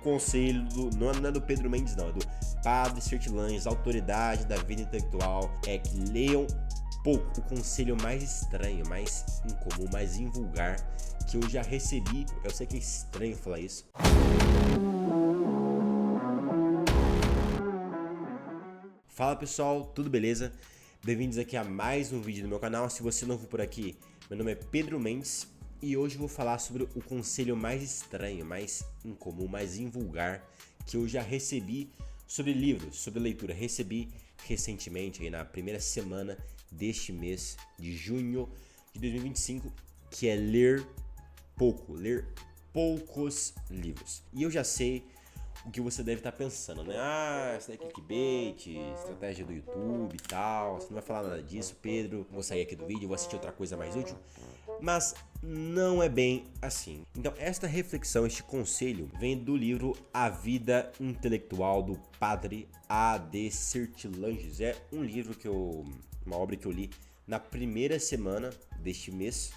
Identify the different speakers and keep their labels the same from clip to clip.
Speaker 1: conselho não é do Pedro Mendes não, é do Padre Sertilanges, autoridade da vida intelectual, é que leiam pouco. O conselho mais estranho, mais incomum, mais invulgar que eu já recebi, eu sei que é estranho falar isso. Fala pessoal, tudo beleza? Bem-vindos aqui a mais um vídeo do meu canal. Se você é novo por aqui, meu nome é Pedro Mendes e hoje eu vou falar sobre o conselho mais estranho, mais incomum, mais invulgar que eu já recebi sobre livros, sobre leitura. Recebi recentemente, aí na primeira semana deste mês de junho de 2025, que é ler pouco, ler poucos livros. E eu já sei o que você deve estar pensando, né? Ah, isso daí é clickbait, estratégia do YouTube e tal. Você não vai falar nada disso, Pedro. Vou sair aqui do vídeo, vou assistir outra coisa mais útil. Mas não é bem assim. Então, esta reflexão, este conselho, vem do livro A Vida Intelectual do Padre A.D. Sertilanges. É um livro uma obra que eu li na primeira semana deste mês.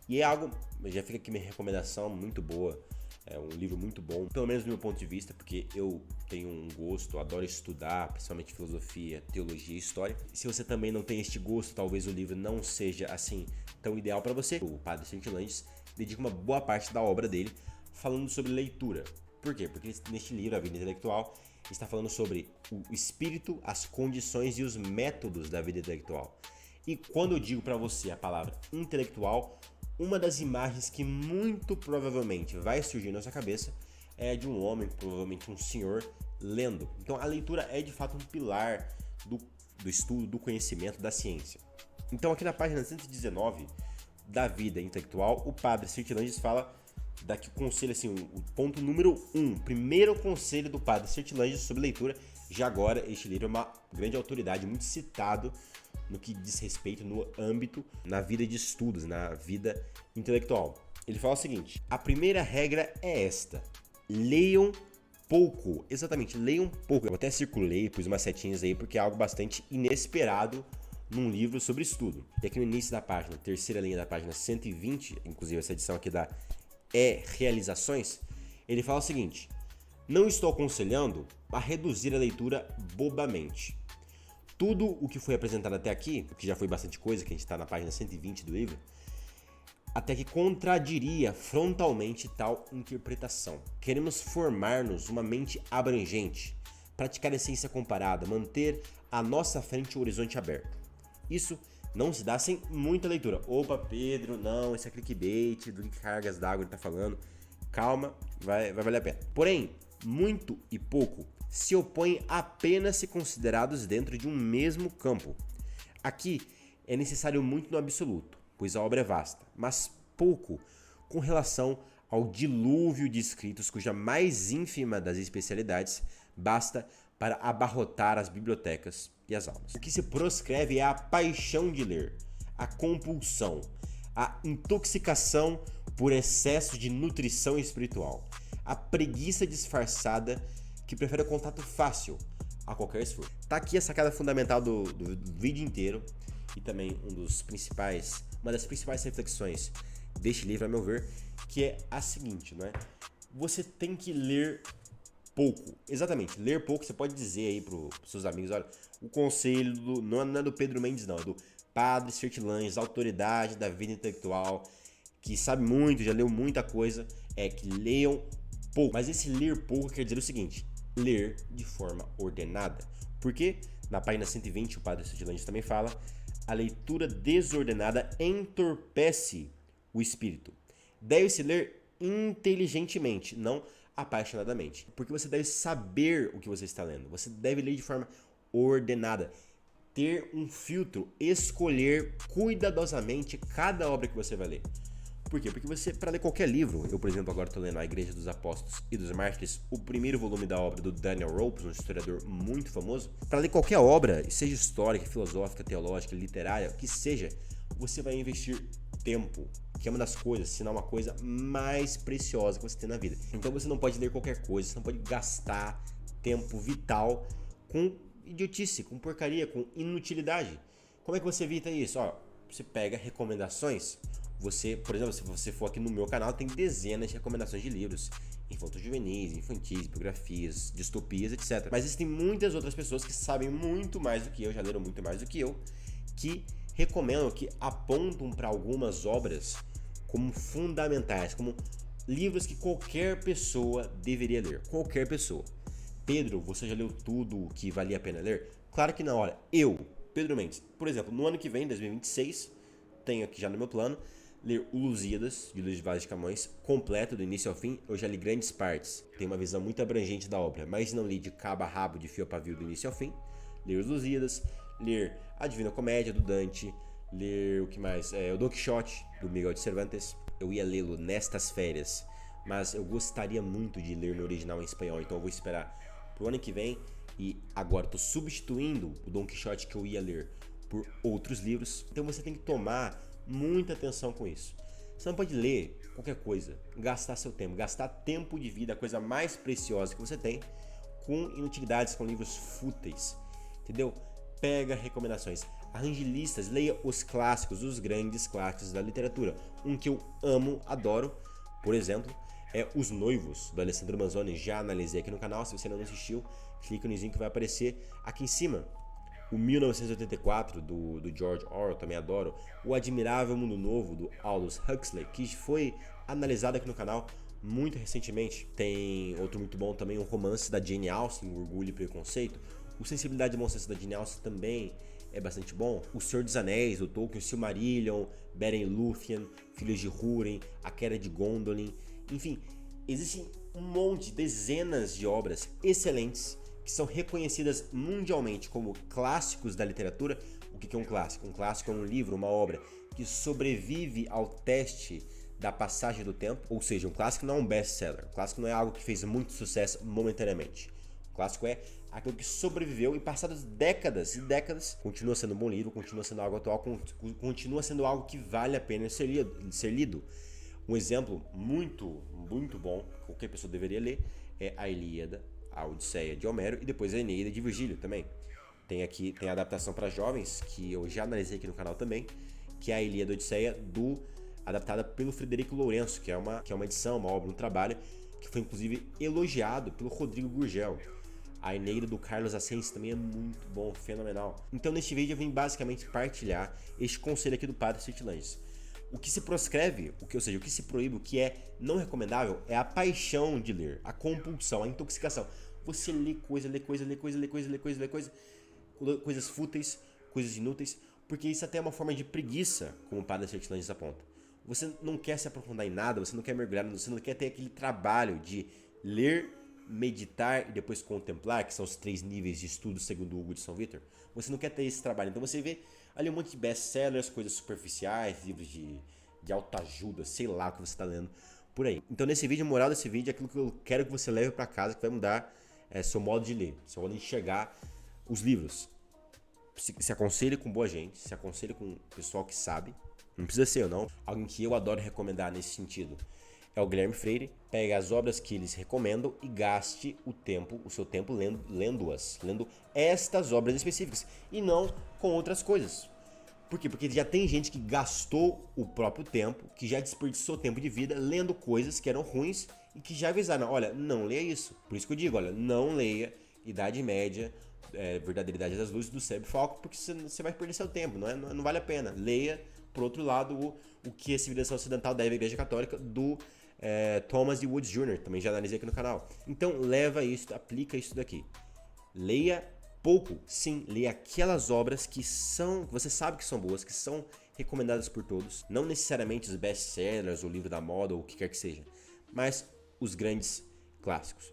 Speaker 1: E é algo, já fica aqui minha recomendação muito boa. É um livro muito bom, pelo menos do meu ponto de vista, porque eu tenho um gosto, adoro estudar, principalmente filosofia, teologia e história. E se você também não tem este gosto, talvez o livro não seja assim tão ideal para você. O Padre Sertilanges dedica uma boa parte da obra dele falando sobre leitura. Por quê? Porque neste livro, A Vida Intelectual, está falando sobre o espírito, as condições e os métodos da vida intelectual. E quando eu digo para você a palavra intelectual, uma das imagens que muito provavelmente vai surgir na sua cabeça é de um homem, provavelmente um senhor, lendo. Então a leitura é de fato um pilar do estudo, do conhecimento, da ciência. Então aqui na página 119 da Vida Intelectual, o Padre Sertilanges fala daqui o conselho, assim, o ponto número 1, primeiro conselho do Padre Sertilanges sobre leitura. Já agora, este livro é uma grande autoridade, muito citado no que diz respeito no âmbito, na vida de estudos, na vida intelectual. Ele fala o seguinte: a primeira regra é esta: leiam pouco. Exatamente, leiam pouco. Eu até circulei, pus umas setinhas aí, porque é algo bastante inesperado num livro sobre estudo. E aqui no início da página, terceira linha da página 120, inclusive essa edição aqui da Realizações, ele fala o seguinte: não estou aconselhando a reduzir a leitura bobamente. Tudo o que foi apresentado até aqui, que já foi bastante coisa, que a gente está na página 120 do livro, até que contradiria frontalmente tal interpretação. Queremos formar-nos uma mente abrangente, praticar a ciência comparada, manter à nossa frente o horizonte aberto. Isso não se dá sem muita leitura. Opa, Pedro, não, esse é clickbait, do que cargas d'água ele está falando. Calma, vai valer a pena. Porém, muito e pouco se opõem apenas se considerados dentro de um mesmo campo. Aqui é necessário muito no absoluto, pois a obra é vasta, mas pouco com relação ao dilúvio de escritos cuja mais ínfima das especialidades basta para abarrotar as bibliotecas e as aulas. O que se proscreve é a paixão de ler, a compulsão, a intoxicação por excesso de nutrição espiritual, a preguiça disfarçada que prefere o contato fácil a qualquer esforço. Tá aqui a sacada fundamental do vídeo inteiro e também uma das principais reflexões deste livro, a meu ver, que é a seguinte, né? Você tem que ler pouco. Exatamente, ler pouco. Você pode dizer aí pros seus amigos: olha, o conselho não é do Pedro Mendes não, é do Padre Sertilanges, autoridade da vida intelectual, que sabe muito, já leu muita coisa, é que leiam pouco. Mas esse ler pouco quer dizer o seguinte: ler de forma ordenada. Porque na página 120 o Padre Sertilanges também fala: a leitura desordenada entorpece o espírito. Deve-se ler inteligentemente, não apaixonadamente. Porque você deve saber o que você está lendo. Você deve ler de forma ordenada. Ter um filtro, escolher cuidadosamente cada obra que você vai ler. Por quê? Porque você, para ler qualquer livro, eu, por exemplo, agora estou lendo A Igreja dos Apóstolos e dos Mártires, o primeiro volume da obra do Daniel Ropes, um historiador muito famoso. Para ler qualquer obra, seja histórica, filosófica, teológica, literária, que seja, você vai investir tempo, que é uma das coisas, se não uma coisa mais preciosa que você tem na vida. Então você não pode ler qualquer coisa, você não pode gastar tempo vital com idiotice, com porcaria, com inutilidade. Como é que você evita isso? Ó, você pega recomendações Você, por exemplo, se você for aqui no meu canal, tem dezenas de recomendações de livros infanto-juvenis, infantis, biografias, distopias, etc. Mas existem muitas outras pessoas que sabem muito mais do que eu, já leram muito mais do que eu, que recomendam, que apontam para algumas obras como fundamentais, como livros que qualquer pessoa deveria ler. Qualquer pessoa. Pedro, você já leu tudo que valia a pena ler? Claro que não. Olha, eu, Pedro Mendes, por exemplo, no ano que vem, 2026, tenho aqui já no meu plano ler o Lusíadas, de Luís Vaz de Camões, completo, do início ao fim. Eu já li grandes partes, tenho uma visão muito abrangente da obra, mas não li de cabo a rabo, de fio a pavio, do início ao fim. Ler os Lusíadas, ler a Divina Comédia, do Dante, ler o que mais? O Don Quixote, do Miguel de Cervantes. Eu ia lê-lo nestas férias, mas eu gostaria muito de ler no original em espanhol, então eu vou esperar pro ano que vem. E agora estou substituindo o Don Quixote que eu ia ler por outros livros, então você tem que tomar muita atenção com isso. Você não pode ler qualquer coisa, gastar seu tempo, gastar tempo de vida, a coisa mais preciosa que você tem, com inutilidades, com livros fúteis, entendeu? Pega recomendações, arranje listas, leia os clássicos, os grandes clássicos da literatura. Um que eu amo, adoro, por exemplo, é Os Noivos, do Alessandro Manzoni. Já analisei aqui no canal, se você ainda não assistiu, clica no link que vai aparecer aqui em cima. O 1984, do George Orwell, também adoro. O Admirável Mundo Novo, do Aldous Huxley, que foi analisado aqui no canal muito recentemente. Tem outro muito bom também, um romance da Jane Austen, Orgulho e Preconceito. O Sensibilidade e Bom Senso da Jane Austen também é bastante bom. O Senhor dos Anéis, do Tolkien, Silmarillion, Beren e Lúthien, Filhos de Húrin, A Queda de Gondolin. Enfim, existem um monte, dezenas de obras excelentes que são reconhecidas mundialmente como clássicos da literatura. O que é um clássico? Um clássico é um livro, uma obra que sobrevive ao teste da passagem do tempo, ou seja, um clássico não é um best-seller, um clássico não é algo que fez muito sucesso momentaneamente. O clássico é aquilo que sobreviveu e passadas décadas e décadas continua sendo um bom livro, continua sendo algo atual, continua sendo algo que vale a pena ser lido. Um exemplo muito bom, que qualquer pessoa deveria ler, é a Ilíada, a Odisseia de Homero e depois a Eneida de Virgílio também. Tem a adaptação para jovens, que eu já analisei aqui no canal também, que é a Ilíada e Odisseia, adaptada pelo Frederico Lourenço, que é uma edição, uma obra, um trabalho, que foi inclusive elogiado pelo Rodrigo Gurgel. A Eneida do Carlos Ascensi também é muito bom, fenomenal. Então neste vídeo eu vim basicamente partilhar este conselho aqui do Padre Sertilanges. O que se proscreve, o que se proíbe, o que é não recomendável, é a paixão de ler, a compulsão, a intoxicação. Você lê coisas fúteis, coisas inúteis, porque isso até é uma forma de preguiça, como o Padre Sertilanges aponta. Você não quer se aprofundar em nada, você não quer mergulhar, você não quer ter aquele trabalho de ler, meditar e depois contemplar, que são os 3 níveis de estudo segundo Hugo de São Vítor. Você não quer ter esse trabalho, então você vê ali um monte de best-sellers, coisas superficiais, livros de autoajuda, sei lá o que você está lendo por aí. Então nesse vídeo, a moral desse vídeo é aquilo que eu quero que você leve para casa, que vai mudar seu modo de ler, seu modo de enxergar os livros. Se aconselhe com boa gente, se aconselhe com pessoal que sabe, não precisa ser eu não. Alguém que eu adoro recomendar nesse sentido é o Guilherme Freire. Pegue as obras que eles recomendam e gaste o seu tempo lendo estas obras específicas e não com outras coisas. Por quê? Porque já tem gente que gastou o próprio tempo, que já desperdiçou tempo de vida lendo coisas que eram ruins e que já avisaram, olha, não leia isso. Por isso que eu digo, olha, não leia Idade Média, Verdadeira Idade das Luzes, do Sérgio Falco, porque você vai perder seu tempo, não vale a pena. Leia, por outro lado, o que a civilização ocidental deve à Igreja Católica, do Thomas D. Woods Jr., também já analisei aqui no canal. Então leva isso, aplica isso daqui. Leia pouco, sim, leia aquelas obras que você sabe que são boas, que são recomendadas por todos, não necessariamente os best-sellers, o livro da moda, ou o que quer que seja, mas os grandes clássicos,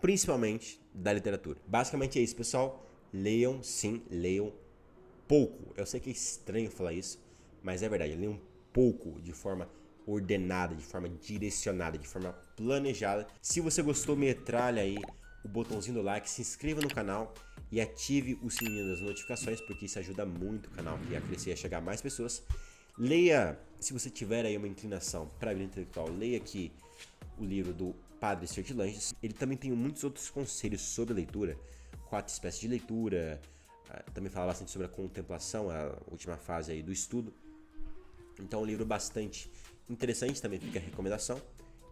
Speaker 1: principalmente da literatura. Basicamente é isso, pessoal. Leiam, sim, leiam pouco. Eu sei que é estranho falar isso, mas é verdade, leiam pouco, de forma ordenada, de forma direcionada, de forma planejada. Se você gostou, metralha aí o botãozinho do like, se inscreva no canal e ative o sininho das notificações, porque isso ajuda muito o canal a crescer e a chegar a mais pessoas. Leia, se você tiver aí uma inclinação para a vida intelectual, leia aqui o livro do Padre Sertilanges. Ele também tem muitos outros conselhos sobre leitura, 4 espécies de leitura, também fala bastante sobre a contemplação, a última fase aí do estudo. Então é um livro bastante interessante, também fica a recomendação.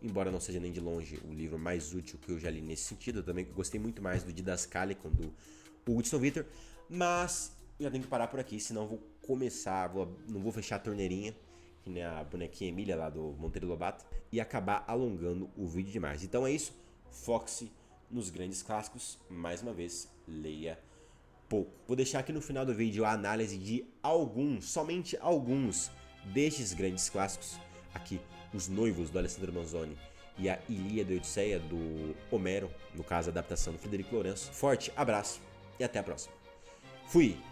Speaker 1: Embora não seja nem de longe o livro mais útil que eu já li nesse sentido. Eu também gostei muito mais do Didascalicon do Hudson Victor. Mas eu já tenho que parar por aqui, senão eu vou começar, não vou fechar a torneirinha, que nem a bonequinha Emília lá do Monteiro Lobato, e acabar alongando o vídeo demais. Então é isso, foque-se nos grandes clássicos. Mais uma vez, leia pouco. Vou deixar aqui no final do vídeo a análise de alguns, somente alguns destes grandes clássicos. Aqui, Os Noivos, do Alessandro Manzoni, e a Ilíada e Odisseia, do Homero, no caso a adaptação do Frederico Lourenço. Forte abraço e até a próxima. Fui!